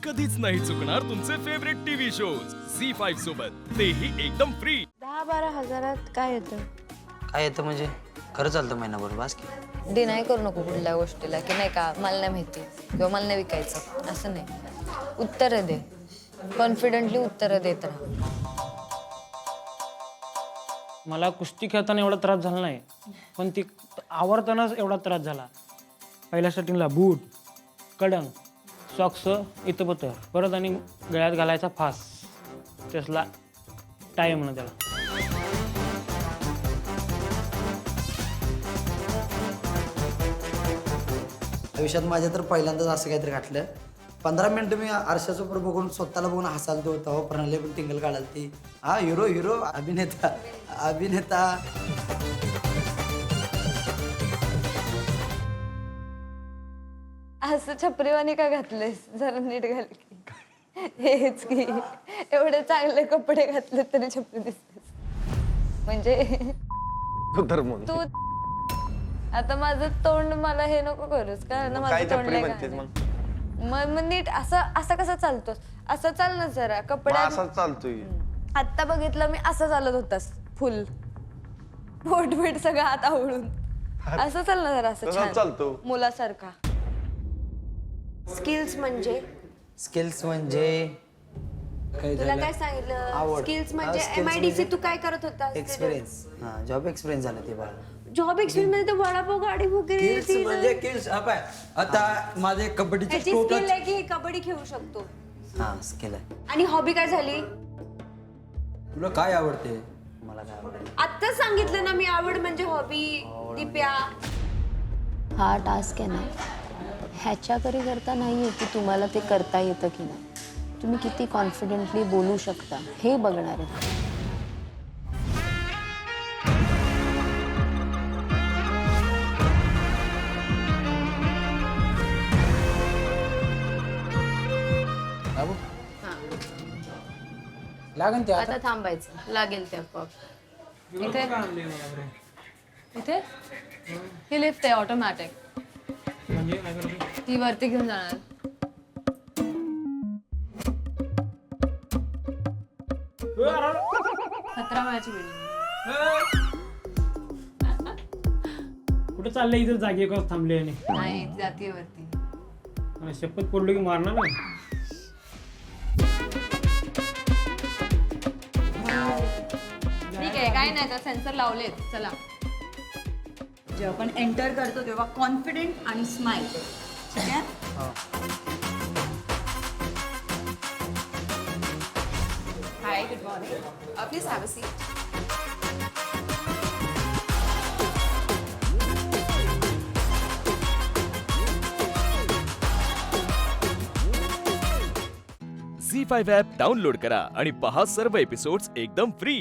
कधीच नाही चुकणार तुमचे फेवरेट टीव्ही शोज झी5 सोबत, तेही एकदम फ्री। 10-12 हजारात काय येतं? काय येतं म्हणजे खरं चालतं महिनाभर बास की. डिनाय करू नको कुठल्या गोष्टीला की नाही का मला नाही माहिती किंवा मला नाही विकायचं असं नाही. उत्तरं दे, कॉन्फिडेंटली उत्तरं देत राहा. मला कुस्ती खेळताना एवढा त्रास झाला नाही, पण ती आवरतानाच एवढा त्रास झाला. पहिल्या स्टार्टिंगला बूट, कडंग, सॉक्स इथं पतर, परत आणि गळ्यात घालायचा फास, त्यासला टाय म्हणा त्याला. आयुष्यात माझ्या तर पहिल्यांदाच असं काहीतरी घातलं. 15 मिनिटं मी आरशासमोर बघून स्वतःला बघून हसालतो. तेव्हा प्रणाली पण टिंगल काढाल ती. हा हिरो हिरो अभिनेता अभिनेता. असं छपरीवाणी का घातलेस? जरा नीट घाल की. हेच की एवढे चांगले कपडे घातले तरी छपरी दिसतेस. म्हणजे तू आता माझं तोंड मला हे नको करूस का ना. माझं तोंड लय घाण आहे. मग नीट असं असं कसं चालतोस? असं चाल ना जरा. कपडे असं चालतोय. आता बघितलं मी असं चालत होतास फुल पोट बीट सगळं हात आवळून. असं चाल ना जरा असं तसंच छान चालतो. मुलासारखा. स्किल्स म्हणजे स्किल्स म्हणजे काय तुला झालं? काय सांगितलं? आवड. स्किल्स म्हणजे skills MIDC म्हणजे तू काय करत होता? एक्सपिरियन्स. हा जॉब एक्सपिरियन्स झाला ते बाळा. जॉब एक्सपिरियन्स मध्ये वडापाव गाडी वगैरे स्किल्स म्हणजे स्किल्स. आता माझे कबड्डीचे त्याची स्किल आहे की कबड्डी खेळू शकतो. हा स्किल आहे. आणि हॉबी काय झाली? तुला काय आवडते? मला काय आवडते? आत्ताच सांगितलं ना मी, आवड म्हणजे हॉबी. दिप्या हा टास्क आहे ना ह्याच्याकरी करता नाही आहे की तुम्हाला ते करता येतं की नाही. तुम्ही किती कॉन्फिडेंटली बोलू शकता हे बघणार आहे. लागन ते आता थांबायचं लागेल त्या पॉप. इथे इथे ही लिफ्ट आहे ऑटोमॅटिक. म्हणजे काय करायचं? ती वरती घेऊन जाणार. खतरा माझी बिल्डिंग कुठे चाललंय? इथं जागी का थांबले आणि नाही जातीय वरती. शपथ पडलो की मारणार ना. ठीक आहे काय नाही तर सेन्सर लावलेत. चला जेव्हा आपण एंटर करतो तेव्हा कॉन्फिडेंट आणि स्माइल. ठीक आहे. Hi good morning. Please have a seat. झी5 ॲप डाउनलोड करा आणि पहा सर्व एपिसोड्स एकदम फ्री।